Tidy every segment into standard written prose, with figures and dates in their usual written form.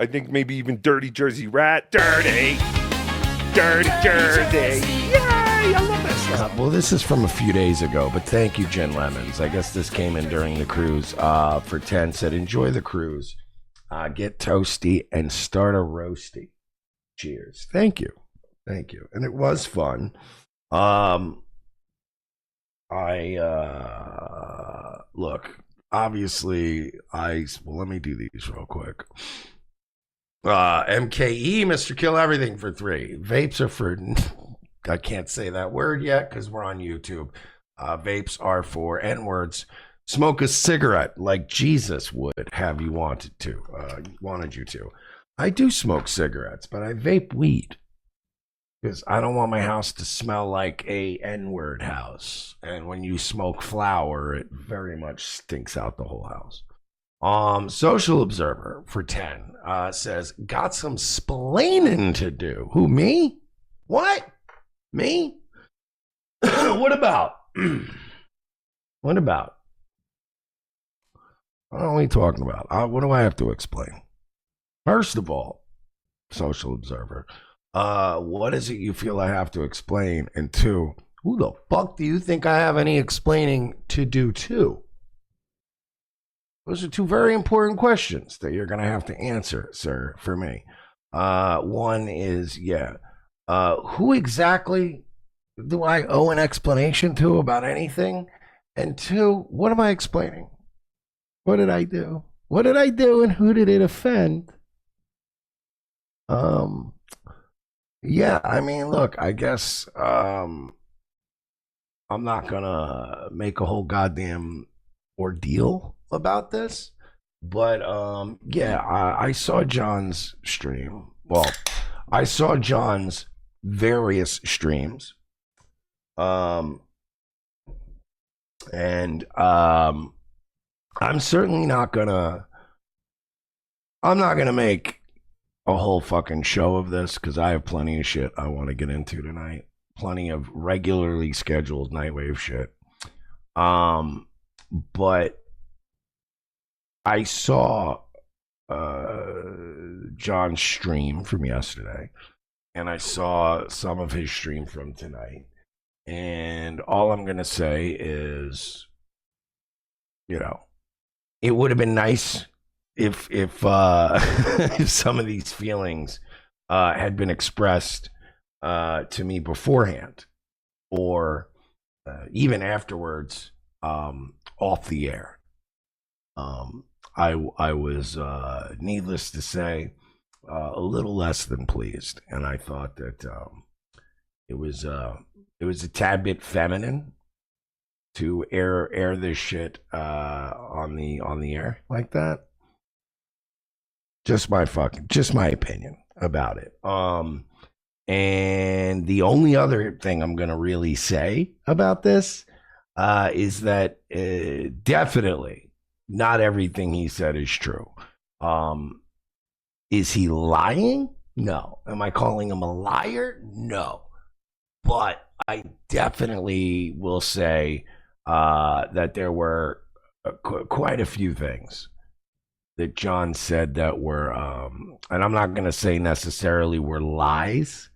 I think maybe even Dirty Jersey Rat. Dirty Jersey. Yay! I love that song. Well, this is from a few days ago, but thank you, Jen Lemons. I guess this came in during the cruise. For 10 said, enjoy the cruise. Get toasty and start a roasty. Cheers. Thank you. Thank you. And it was fun. Look, obviously, well, let me do these real quick. MKE, Mr. Kill Everything for 3. Vapes are for, I can't say that word yet because we're on YouTube. Vapes are for N-words. Smoke a cigarette like Jesus would have you wanted you to. I do smoke cigarettes, but I vape weed because I don't want my house to smell like a N-word house. And when you smoke flower, it very much stinks out the whole house. Social Observer for 10 says, got some splaining to do. Who, me? What? Me? What about? What about? What are we talking about? What do I have to explain? First of all, Social Observer, what is it you feel I have to explain? And 2, who the fuck do you think I have any explaining to do to? Those are 2 very important questions that you're going to have to answer, sir, for me. One is, who exactly do I owe an explanation to about anything? And 2, what am I explaining? What did I do? What did I do and who did it offend? Yeah, I mean, look, I guess I'm not going to make a whole goddamn ordeal about this, but I saw John's stream. Well, I saw John's various streams, and I'm certainly not gonna make a whole fucking show of this because I have plenty of shit I want to get into tonight, plenty of regularly scheduled Nightwave shit, but I saw John's stream from yesterday, and I saw some of his stream from tonight. And all I'm going to say is, it would have been nice if if some of these feelings had been expressed to me beforehand or even afterwards off the air. I was, needless to say, a little less than pleased, and I thought that it was a tad bit feminine to air this shit on the air like that. Just my opinion about it. And the only other thing I'm gonna really say about this is that definitely not everything he said is true. Is he lying? No. Am I calling him a liar? No. But I definitely will say that there were quite a few things that John said that were, and I'm not going to say necessarily were lies,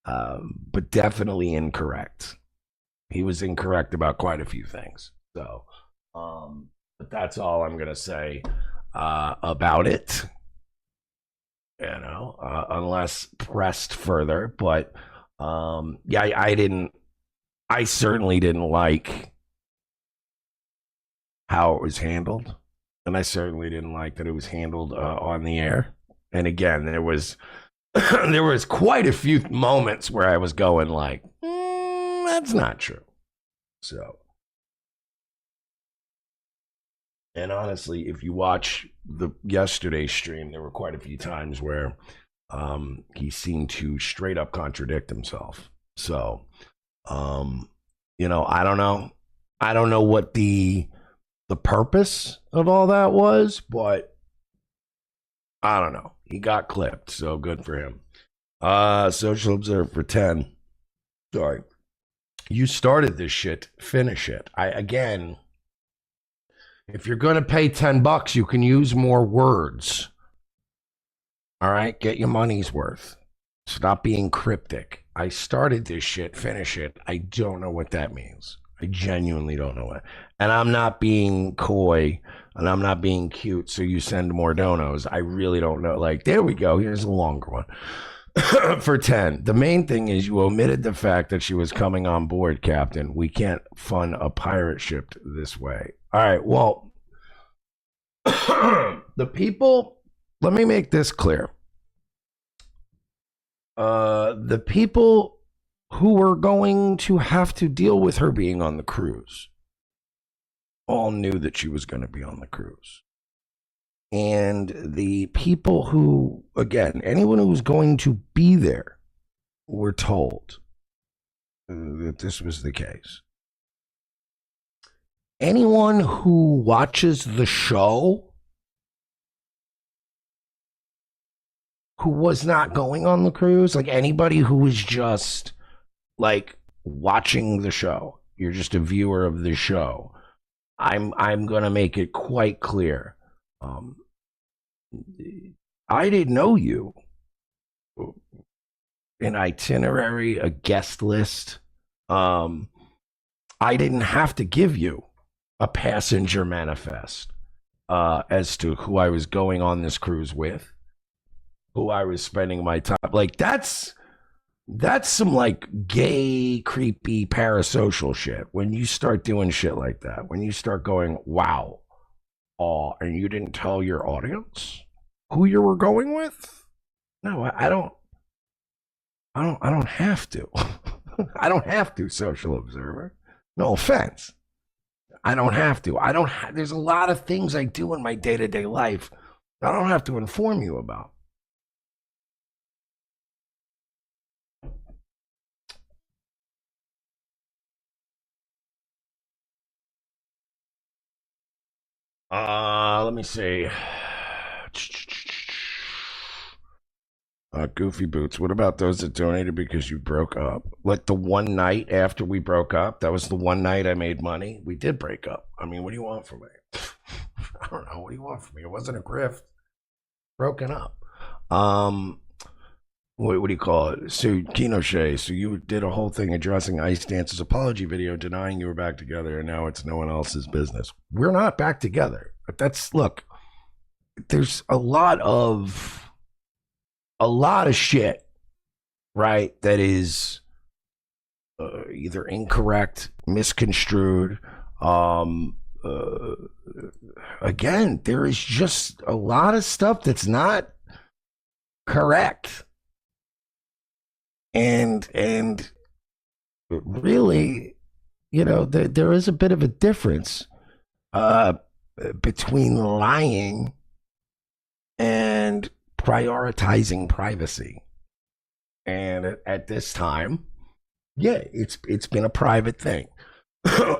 but definitely incorrect. He was incorrect about quite a few things. So, but that's all I'm going to say about it, unless pressed further. But I certainly didn't like how it was handled. And I certainly didn't like that it was handled on the air. And again, there was there was quite a few moments where I was going like, that's not true. So, and honestly, if you watch the yesterday's stream, there were quite a few times where he seemed to straight up contradict himself. So, I don't know. I don't know what the purpose of all that was, but I don't know. He got clipped, so good for him. Social Observer for 10. Sorry. You started this shit, finish it. Again, if you're going to pay $10, you can use more words. All right, get your money's worth. Stop being cryptic. I started this shit, finish it. I don't know what that means. I genuinely don't know what. And I'm not being coy and I'm not being cute, so you send more donos. I really don't know. Like, there we go. Here's a longer one. For 10. The main thing is you omitted the fact that she was coming on board, Captain. We can't fund a pirate ship this way. All right, well, the people, let me make this clear. The people who were going to have to deal with her being on the cruise all knew that she was going to be on the cruise. And the people who, again, anyone who was going to be there were told that this was the case. Anyone who watches the show who was not going on the cruise, like anybody who was just like watching the show, you're just a viewer of the show, I'm gonna make it quite clear. I didn't know you. An itinerary, a guest list. I didn't have to give you a passenger manifest as to who I was going on this cruise with, who I was spending my time. Like, that's some like gay, creepy, parasocial shit. When you start doing shit like that, when you start going, wow, and you didn't tell your audience who you were going with? No, I don't have to. I don't have to, Social Observer. No offense. I don't have to. There's a lot of things I do in my day-to-day life I don't have to inform you about. Let me see. Goofy Boots. What about those that donated because you broke up? Like the one night after we broke up, that was the one night I made money. We did break up. I mean, what do you want from me? I don't know. What do you want from me? It wasn't a grift. Broken up. What do you call it? So Kinoche, so you did a whole thing addressing Icedance's apology video, denying you were back together, and now it's no one else's business. We're not back together. But look, there's a lot of shit, right, that is either incorrect, misconstrued. Again, there is just a lot of stuff that's not correct. And really, you know, there is a bit of a difference between lying and prioritizing privacy. And at this time, yeah, it's been a private thing.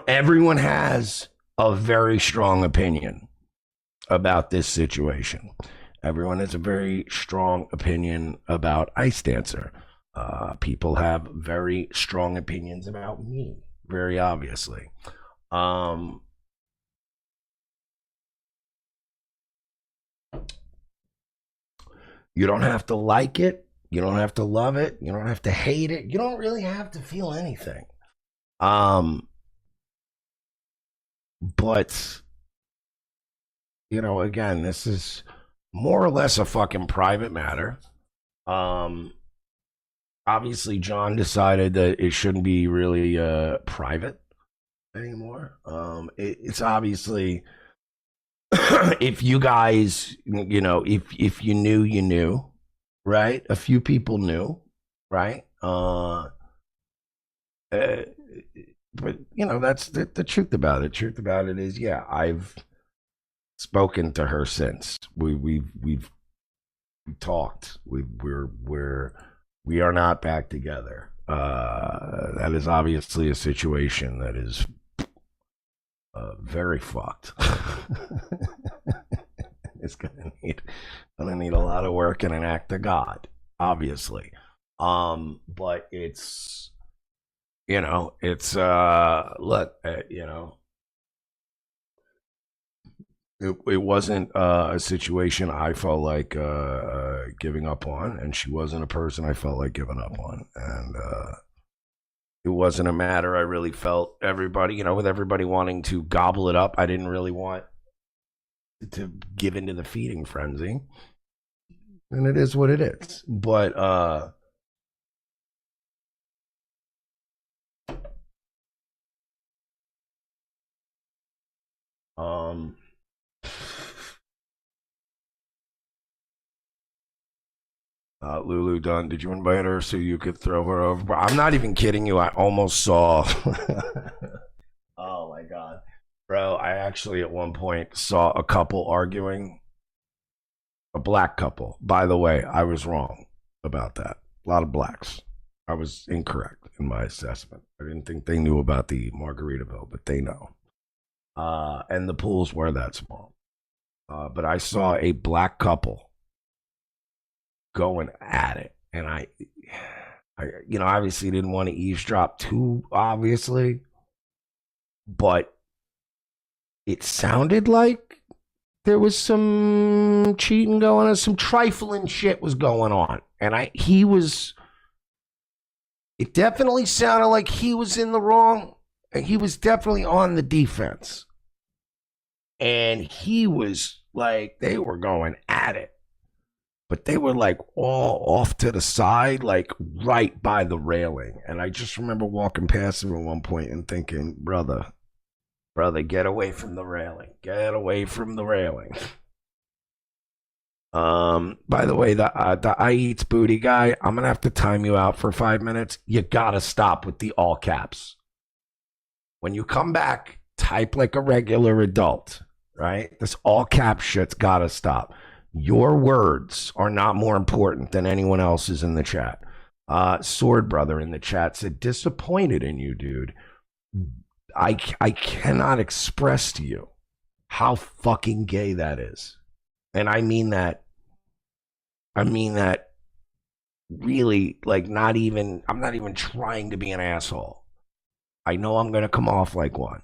Everyone has a very strong opinion about this situation. Everyone has a very strong opinion about Icedancer. People have very strong opinions about me, very obviously. You don't have to like it. You don't have to love it. You don't have to hate it. You don't really have to feel anything. But, you know, again, this is more or less a fucking private matter. Obviously, John decided that it shouldn't be really private anymore. It's obviously, if you guys, you know, if you knew, you knew, right? A few people knew, right? But you know, that's the truth about it. Truth about it is, yeah, I've spoken to her since. We've talked. We are not back together. That is obviously a situation that is very fucked. It's gonna need a lot of work and an act of God, obviously. But it's, you know, it's look, you know, It wasn't a situation I felt like giving up on, and she wasn't a person I felt like giving up on. And it wasn't a matter I really felt everybody, with everybody wanting to gobble it up. I didn't really want to give into the feeding frenzy. And it is what it is. But Lulu Dunn, did you invite her so you could throw her over? I'm not even kidding you. I almost saw. Oh my God. Bro, I actually at one point saw a couple arguing. A black couple. By the way, I was wrong about that. A lot of blacks. I was incorrect in my assessment. I didn't think they knew about the Margaritaville, but they know. And the pools were that small. But I saw a black couple going at it. And I obviously didn't want to eavesdrop too obviously. But it sounded like there was some cheating going on, some trifling shit was going on. And it definitely sounded like he was in the wrong. And he was definitely on the defense. And he was like, they were going at it. But they were like all off to the side, like right by the railing. And I just remember walking past him at one point and thinking, brother, get away from the railing. Get away from the railing. By the way, the I Eats Booty guy, I'm going to have to time you out for 5 minutes. You got to stop with the all caps. When you come back, type like a regular adult, right? This all cap shit's got to stop. Your words are not more important than anyone else's in the chat. Sword Brother in the chat said, disappointed in you, dude. I cannot express to you how fucking gay that is. And I mean that really, like, I'm not even trying to be an asshole. I know I'm going to come off like one.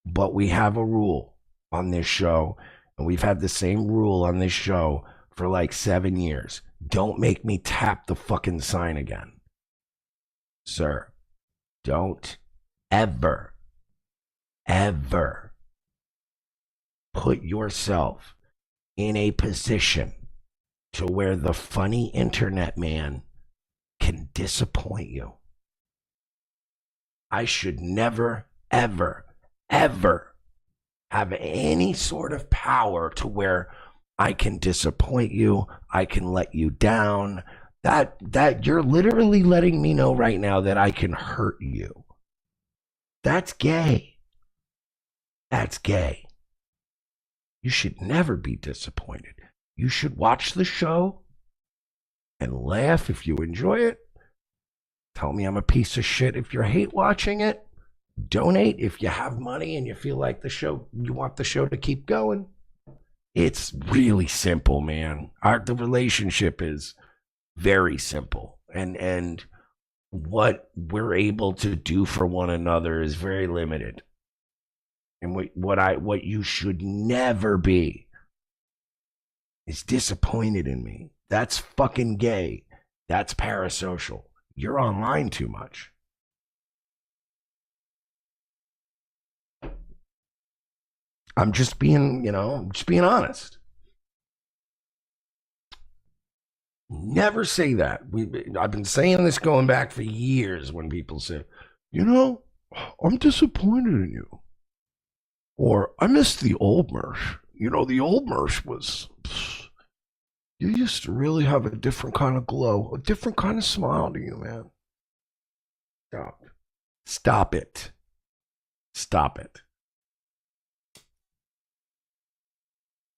But we have a rule on this show, and we've had the same rule on this show for like 7 years. Don't make me tap the fucking sign again. Sir, don't ever put yourself in a position to where the funny internet man can disappoint you. I should never, ever have any sort of power to where I can disappoint you, I can let you down. That you're literally letting me know right now that I can hurt you. That's gay. That's gay. You should never be disappointed. You should watch the show and laugh if you enjoy it. Tell me I'm a piece of shit if you hate watching it. Donate if you have money and you feel like you want the show to keep going. It's really simple, man. The relationship is very simple. And what we're able to do for one another is very limited. And what you should never be is disappointed in me. That's fucking gay. That's parasocial. You're online too much. I'm just being honest. Never say that. I've been saying this going back for years when people say, I'm disappointed in you. Or I miss the old Mersh. The old Mersh was, you used to really have a different kind of glow, a different kind of smile to you, man. Stop it. Stop it.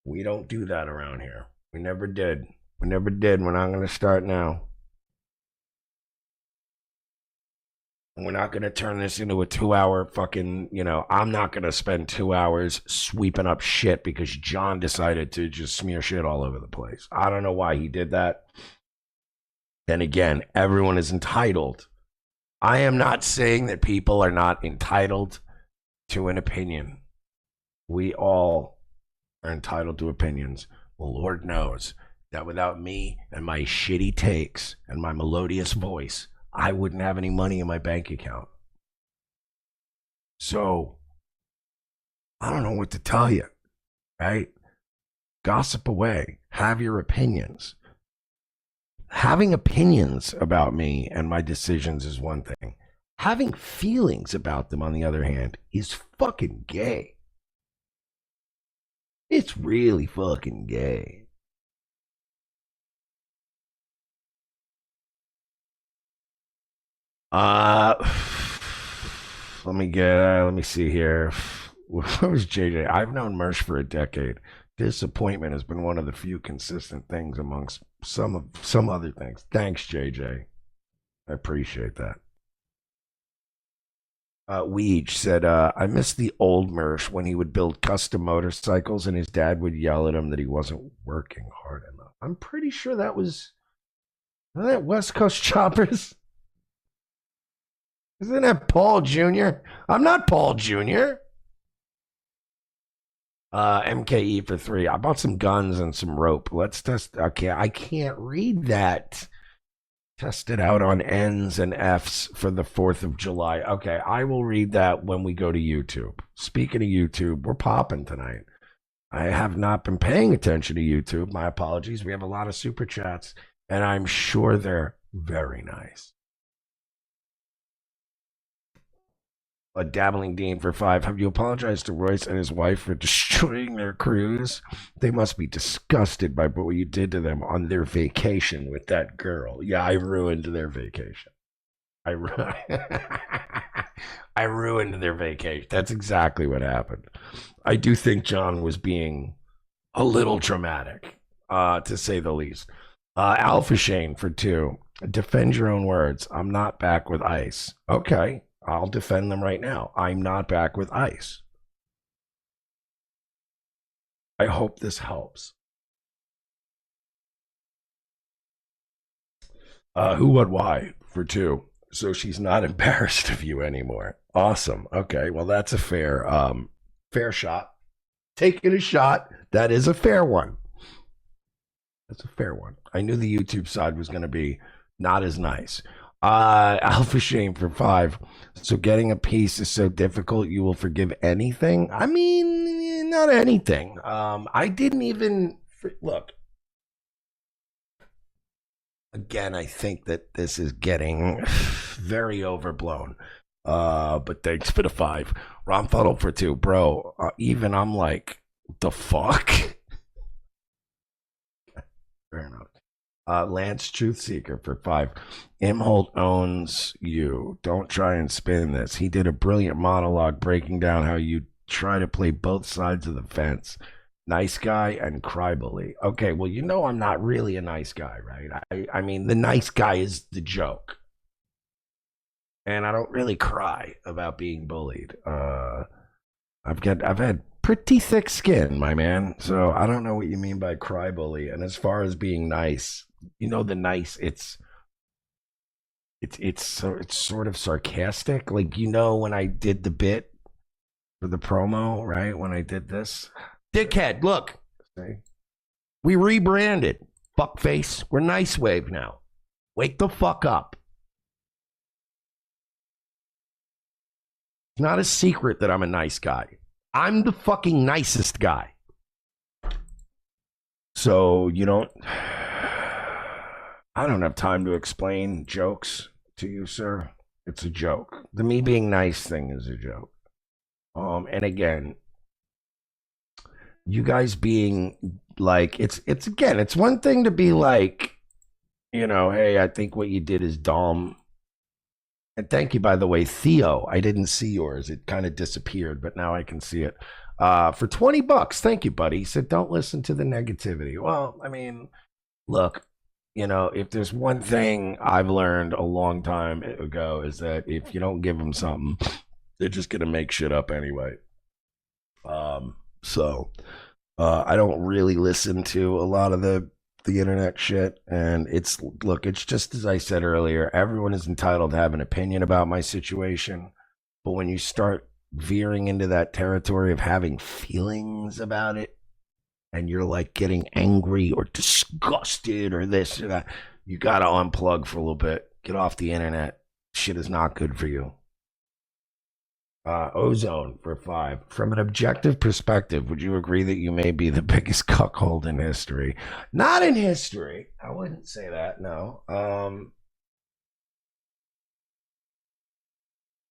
We don't do that around here. We never did. We never did. We're not going to start now. And we're not going to turn this into a 2-hour fucking, I'm not going to spend 2 hours sweeping up shit because John decided to just smear shit all over the place. I don't know why he did that. Then again, everyone is entitled. I am not saying that people are not entitled to an opinion. We all are entitled to opinions. Well, Lord knows that without me and my shitty takes and my melodious voice, I wouldn't have any money in my bank account. So, I don't know what to tell you, right? Gossip away. Have your opinions. Having opinions about me and my decisions is one thing. Having feelings about them, on the other hand, is fucking gay. It's really fucking gay. Let me see here. What was JJ? I've known Mersh for a decade. Disappointment has been one of the few consistent things amongst some other things. Thanks, JJ. I appreciate that. Weege said, I miss the old Mersh when he would build custom motorcycles and his dad would yell at him that he wasn't working hard enough. I'm pretty sure wasn't that West Coast Choppers? Isn't that Paul Jr.? I'm not Paul Jr. MKE for 3. I bought some guns and some rope. Let's test. Okay, I can't read that. Test it out on N's and F's for the 4th of July. Okay, I will read that when we go to YouTube. Speaking of YouTube, we're popping tonight. I have not been paying attention to YouTube. My apologies. We have a lot of super chats, and I'm sure they're very nice. A Dabbling Dean for 5. Have you apologized to Royce and his wife for destroying their cruise? They must be disgusted by what you did to them on their vacation with that girl. Yeah, I ruined their vacation. I ruined their vacation. That's exactly what happened. I do think John was being a little dramatic, to say the least. Alpha Shane for 2. Defend your own words. I'm not back with ICE. Okay. I'll defend them right now. I'm not back with ICE. I hope this helps. Who, what, why for 2. So she's not embarrassed of you anymore. Awesome. Okay. Well, that's a fair shot. Taking a shot. That is a fair one. That's a fair one. I knew the YouTube side was going to be not as nice. Alpha Shame for 5. So getting a piece is so difficult you will forgive anything? I mean, not anything. I didn't even look. Again, I think that this is getting very overblown. But thanks for the 5. Romfuddle for 2. Bro, even I'm like, the fuck? Fair enough. Lance Truthseeker for 5. Imholt owns you. Don't try and spin this. He did a brilliant monologue breaking down how you try to play both sides of the fence. Nice guy and crybully. Okay, well, you know I'm not really a nice guy, right? I mean, the nice guy is the joke. And I don't really cry about being bullied. I've had pretty thick skin, my man. So I don't know what you mean by crybully. And as far as being nice, you know, the nice, it's sort of sarcastic. Like, you know, when I did the bit for the promo, right? When I did this, dickhead, look, we rebranded. Fuckface, we're Nice Wave now. Wake the fuck up. It's not a secret that I'm a nice guy. I'm the fucking nicest guy. So you don't. I don't have time to explain jokes to you, sir. It's a joke. The me being nice thing is a joke. And again, you guys being like, it's one thing to be like, you know, hey, I think what you did is dumb. And thank you, by the way, Theo. I didn't see yours. It kind of disappeared, but now I can see it. For $20. Thank you, buddy. He said, don't listen to the negativity. Well, I mean, look, you know, if there's one thing I've learned a long time ago is that if you don't give them something, they're just going to make shit up anyway. So I don't really listen to a lot of the internet shit. And it's just as I said earlier, everyone is entitled to have an opinion about my situation. But when you start veering into that territory of having feelings about it, and you're like getting angry or disgusted or this or that, you gotta unplug for a little bit. Get off the internet. Shit is not good for you. Ozone for 5. From an objective perspective, would you agree that you may be the biggest cuckold in history? Not in history. I wouldn't say that, no.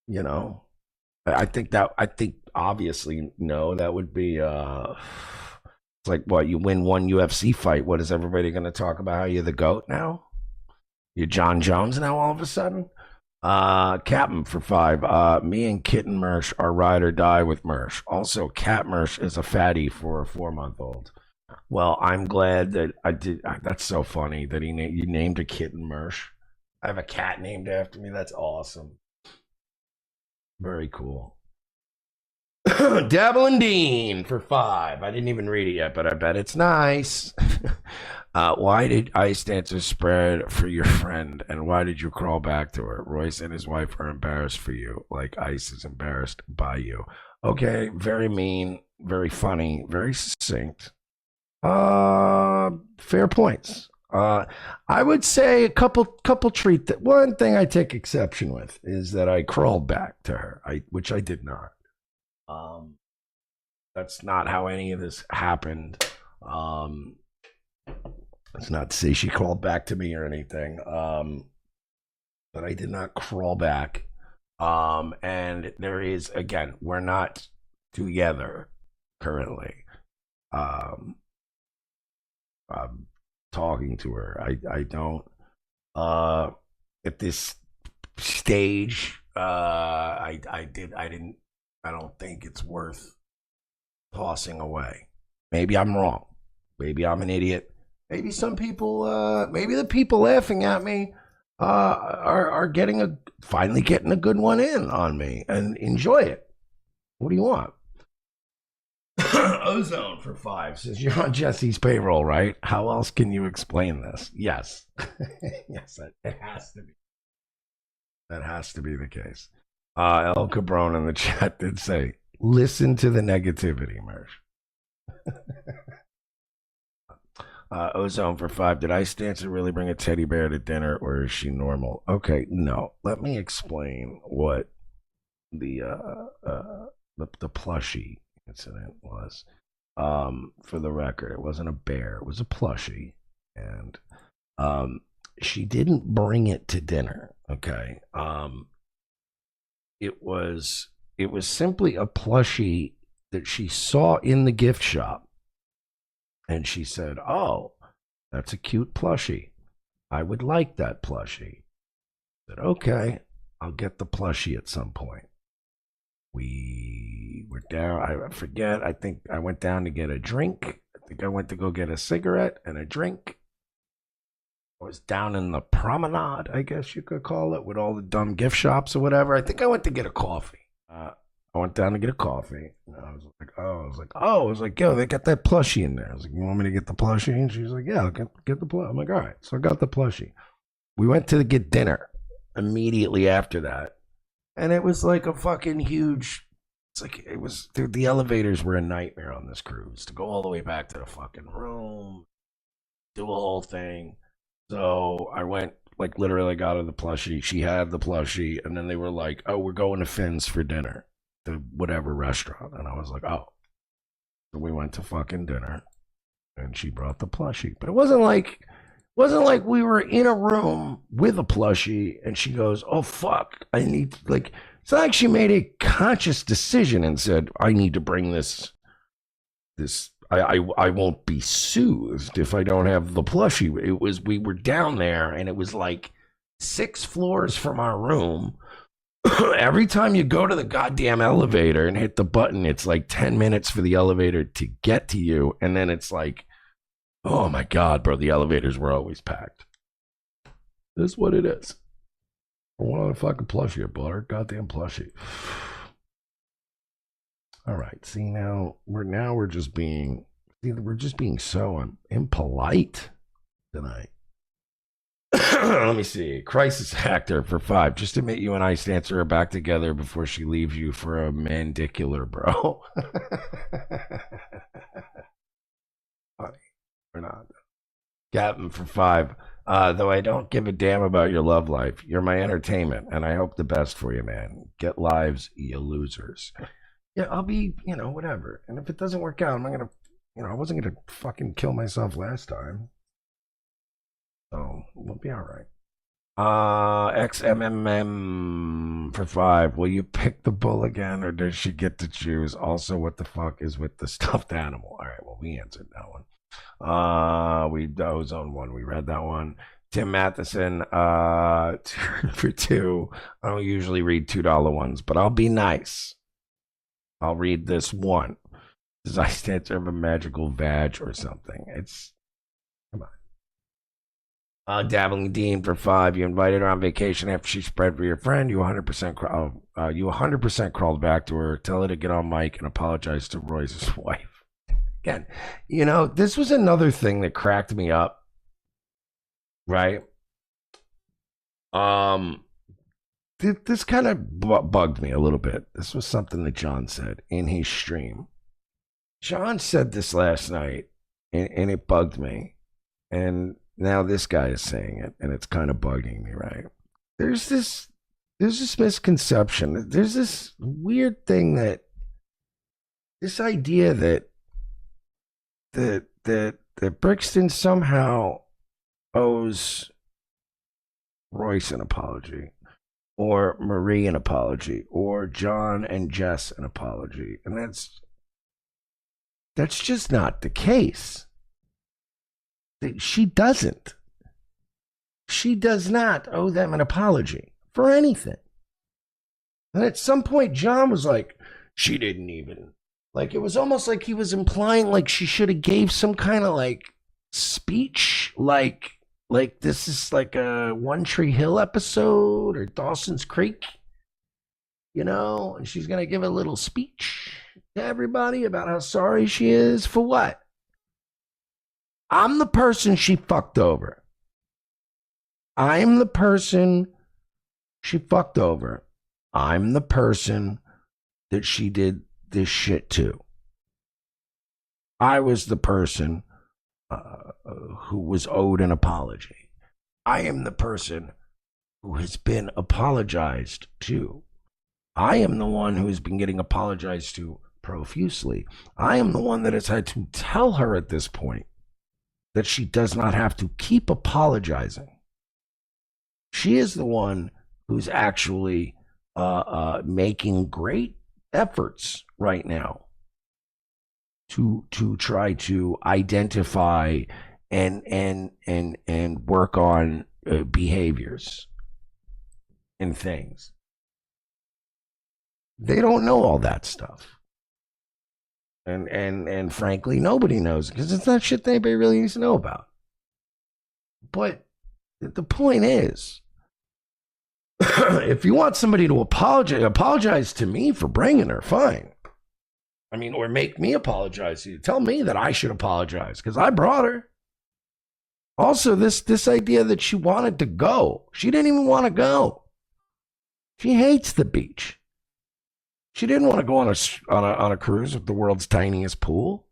You know, I think obviously, no, that would be, it's like, what, you win one UFC fight, what is everybody going to talk about? How you're the GOAT now? You're John Jones now all of a sudden? Captain for 5. Me and Kitten Mersh are ride or die with Mersh. Also, Cat Mersh is a fatty for a 4-month-old. Well, I'm glad that I did. That's so funny that you named a kitten Mersh. I have a cat named after me. That's awesome. Very cool. Dabble and Dean for 5. I didn't even read it yet, but I bet it's nice. Why did ice dancers spread for your friend, and why did you crawl back to her? Royce and his wife are embarrassed for you, like Ice is embarrassed by you. Okay, very mean, very funny, very succinct. Fair points. I would say a couple treat that. One thing I take exception with is that I crawled back to her, which I did not. That's not how any of this happened. It's not to say she crawled back to me or anything. But I did not crawl back. And there is, again, we're not together currently. I'm talking to her. I don't at this stage, I don't think it's worth tossing away. Maybe I'm wrong. Maybe I'm an idiot. Maybe some people, maybe the people laughing at me are finally getting a good one in on me and enjoy it. What do you want? Ozone for 5 says you're on Jesse's payroll, right? How else can you explain this? Yes. Yes, it has to be. That has to be the case. El Cabron in the chat did say, listen to the negativity, Mersh. Ozone for 5. Did Ice Dancer really bring a teddy bear to dinner, or is she normal? Okay, no. Let me explain what the plushie incident was. For the record, it wasn't a bear; it was a plushie, and she didn't bring it to dinner. Okay, it was simply a plushie that she saw in the gift shop. And she said, oh, that's a cute plushie. I would like that plushie. I said, okay, I'll get the plushie at some point. We were down, I forget, I think I went down to get a drink. I think I went to go get a cigarette and a drink. I was down in the promenade, I guess you could call it, with all the dumb gift shops or whatever. I think I went to get a coffee. I went down to get a coffee. And I was like, yo, they got that plushie in there. I was like, you want me to get the plushie? And she was like, yeah, I'll get the plushie. I'm like, all right. So I got the plushie. We went to get dinner immediately after that. And it was like a fucking huge, it's like, it was, the elevators were a nightmare on this cruise. To go all the way back to the fucking room, do a whole thing. So I went, like, literally got her the plushie. She had the plushie. And then they were like, oh, we're going to Finn's for dinner. To whatever restaurant. And I was like, oh. So we went to fucking dinner. And she brought the plushie. But it wasn't like we were in a room with a plushie and she goes, oh, fuck. I need, like, it's not like she made a conscious decision and said, I need to bring this, I won't be soothed if I don't have the plushie. It was, we were down there and it was like 6 floors from our room. Every time you go to the goddamn elevator and hit the button, it's like 10 minutes for the elevator to get to you. And then it's like, oh my God, bro, the elevators were always packed. This is what it is. I want a fucking plushie. I bought her goddamn plushie. All right. See, now we're just being so impolite tonight. Let me see. Crisis actor for 5. Just admit you and Icedanc3r are back together before she leaves you for a mandicular, bro. Funny. We're not. Captain for 5. Though I don't give a damn about your love life, you're my entertainment, and I hope the best for you, man. Get lives, you losers. Yeah, I'll be, whatever. And if it doesn't work out, I'm not gonna, I wasn't gonna fucking kill myself last time. So we'll be all right. XMMM for 5. Will you pick the bull again, or does she get to choose? Also, what the fuck is with the stuffed animal? All right, well, we answered that one. We Ozone 1. We read that one. Tim Matheson for 2. I don't usually read $2 ones, but I'll be nice. I'll read this one. Does Icedanc3r have a magical vag or something? Come on. Dabbling Dean for 5. You invited her on vacation after she spread for your friend. You 100% crawled back to her. Tell her to get on mic and apologize to Royce's wife. Again, this was another thing that cracked me up. Right? This kind of bugged me a little bit. This was something that John said in his stream. John said this last night, and it bugged me. And now this guy is saying it, and it's kind of bugging me, right? There's this misconception. There's this weird thing this idea that Brixton somehow owes Royce an apology, or Marie an apology, or John and Jess an apology. And that's just not the case. She doesn't. She does not owe them an apology for anything. And at some point, John was like, she didn't even. Like, it was almost like he was implying like she should have gave some kind of like speech, like this is like a One Tree Hill episode or Dawson's Creek, and she's going to give a little speech to everybody about how sorry she is for what? I'm the person she fucked over. I'm the person she fucked over. I'm the person that she did this shit to. I was the person who was owed an apology. I am the person who has been apologized to. I am the one who has been getting apologized to profusely. I am the one that has had to tell her at this point that she does not have to keep apologizing. She is the one who's actually making great efforts right now to try to identify and work on behaviors and things. They don't know all that stuff. And frankly, nobody knows, because it's not shit anybody really needs to know about. But the point is, if you want somebody to apologize to me for bringing her, fine. I mean, or make me apologize to you. Tell me that I should apologize because I brought her. Also, this idea that she wanted to go. She didn't even want to go. She hates the beach. She didn't want to go on a cruise with the world's tiniest pool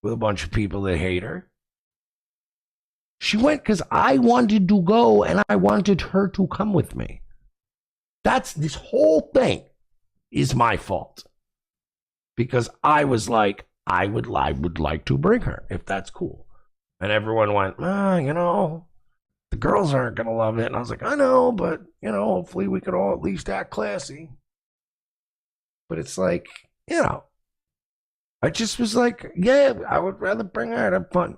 with a bunch of people that hate her. She went because I wanted to go and I wanted her to come with me. This whole thing is my fault. Because I was like, I would like to bring her, if that's cool. And everyone went, the girls aren't going to love it. And I was like, I know, but, hopefully we could all at least act classy. But it's like, I just was like, yeah, I would rather bring her and have fun.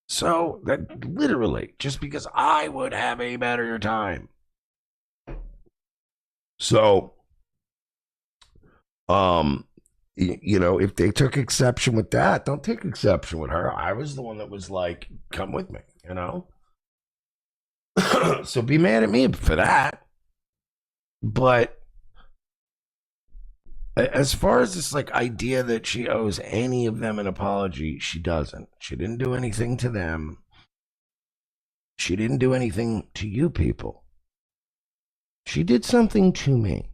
So that literally, just because I would have a better time. So, if they took exception with that, don't take exception with her. I was the one that was like, come with me, So be mad at me for that. But as far as this like idea that she owes any of them an apology, she doesn't. She didn't do anything to them. She didn't do anything to you people. She did something to me.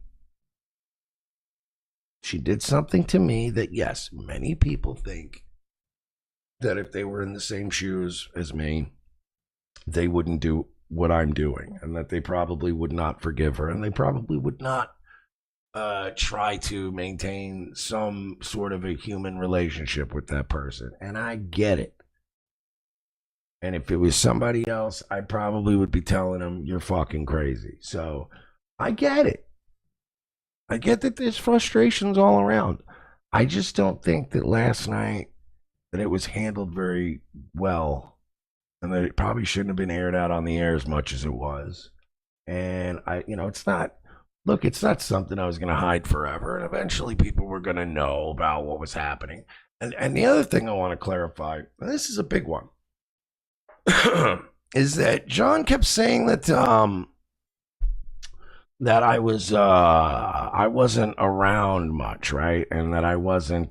She did something to me that, yes, many people think that if they were in the same shoes as me, they wouldn't do what I'm doing, and that they probably would not forgive her, and they probably would not try to maintain some sort of a human relationship with that person. And I get it. And if it was somebody else, I probably would be telling them, you're fucking crazy. So I get it. I get that there's frustrations all around. I just don't think that last night that it was handled very well, and that it probably shouldn't have been aired out on the air as much as it was. And it's not, look, it's not something I was going to hide forever. And eventually people were going to know about what was happening. And the other thing I want to clarify, and this is a big one, is that John kept saying that that I wasn't around much, right? And that I wasn't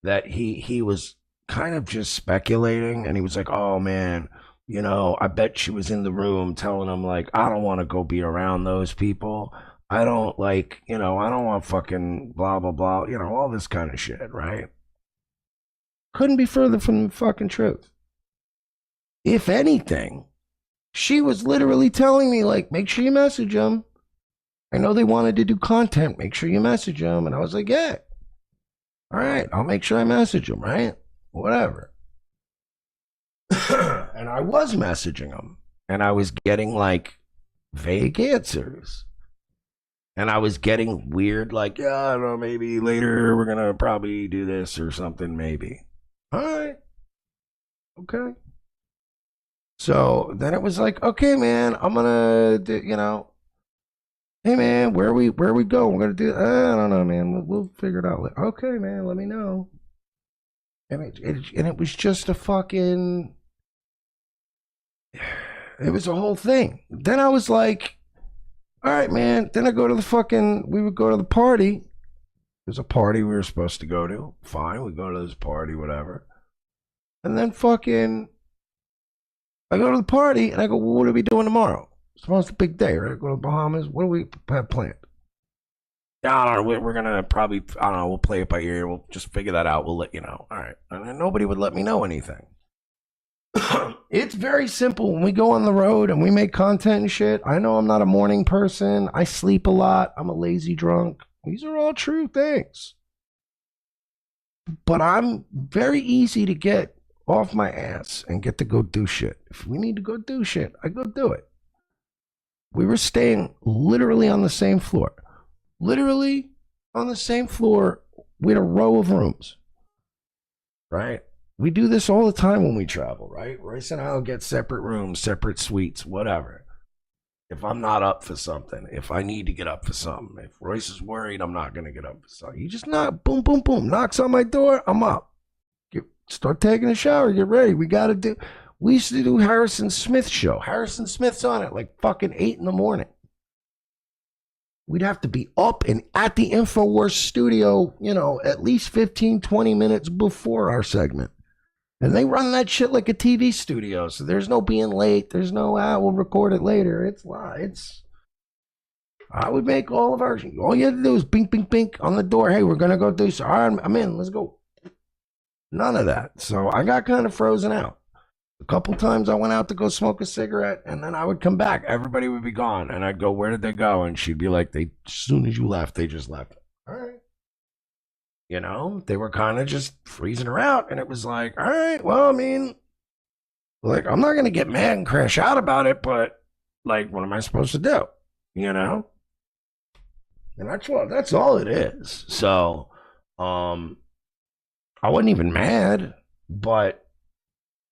that he was kind of just speculating, and he was like, oh man, I bet she was in the room telling him, like, I don't want to go be around those people. I don't I don't want fucking blah blah blah, all this kind of shit, right? Couldn't be further from the fucking truth. If anything, she was literally telling me, like, make sure you message them. I know they wanted to do content. Make sure you message them. And I was like, yeah. All right, I'll make sure I message them, right? Whatever. And I was messaging them. And I was getting, like, vague answers. And I was getting weird, like, yeah, I don't know, maybe later we're going to probably do this or something, maybe. All right. Okay. So then it was like, okay, man, I'm gonna do, hey man, where we go? We're gonna do. I don't know, man. We'll figure it out. Okay, man, let me know. And it was just a fucking. It was a whole thing. Then I was like, all right, man. Then I go to the fucking. We would go to the party. There's a party we were supposed to go to. Fine, we go to this party, whatever. And then fucking. I go to the party, and I go, well, what are we doing tomorrow? Tomorrow's a big day, right? Go to the Bahamas. What do we have planned? I don't know. We're going to probably, I don't know, we'll play it by ear. We'll just figure that out. We'll let you know. All right. And then nobody would let me know anything. It's very simple. When we go on the road and we make content and shit, I know I'm not a morning person. I sleep a lot. I'm a lazy drunk. These are all true things. But I'm very easy to get off my ass and get to go do shit. If we need to go do shit, I go do it. We were staying literally on the same floor. Literally on the same floor. We had a row of rooms. Right? We do this all the time when we travel, right? Royce and I'll get separate rooms, separate suites, whatever. If I'm not up for something, if I need to get up for something, if Royce is worried I'm not going to get up for something, you just knock, boom, boom, boom, knocks on my door, I'm up. Start taking a shower, get ready. We used to do Harrison Smith show. Harrison Smith's on at like fucking 8 in the morning. We'd have to be up and at the InfoWars studio, at least 15, 20 minutes before our segment. And they run that shit like a TV studio. So there's no being late. There's no, we'll record it later. I would make all you had to do is bink, bink, bink on the door. Hey, we're going to go do so. All right, I'm in. Let's go. None of that. So I got kind of frozen out. A couple times I went out to go smoke a cigarette, and then I would come back. Everybody would be gone. And I'd go, where did they go? And she'd be like, as soon as you left, they just left. All right. They were kind of just freezing her out. And it was like, all right, well, I mean, like, I'm not going to get mad and crash out about it, but, like, what am I supposed to do? And that's all it is. So, I wasn't even mad, but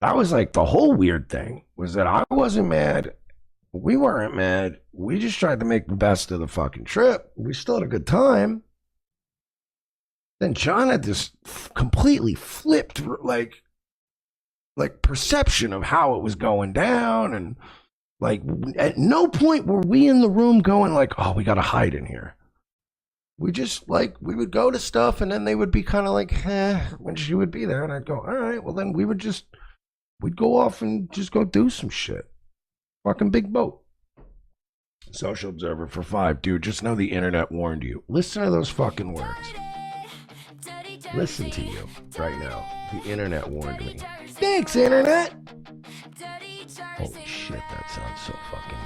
that was like the whole weird thing was that I wasn't mad. We weren't mad. We just tried to make the best of the fucking trip. We still had a good time. Then John had this completely flipped, like perception of how it was going down. And like at no point were we in the room going like, oh, we got to hide in here. We just, we would go to stuff, and then they would be kind of like, when she would be there, and I'd go, all right, well, then we would just we'd go off and just go do some shit. Fucking big boat. Social Observer for 5. Dude, just know the internet warned you. Listen to those fucking words. Listen to you right now. The internet warned me. Thanks, internet. Holy shit, that sounds so fucking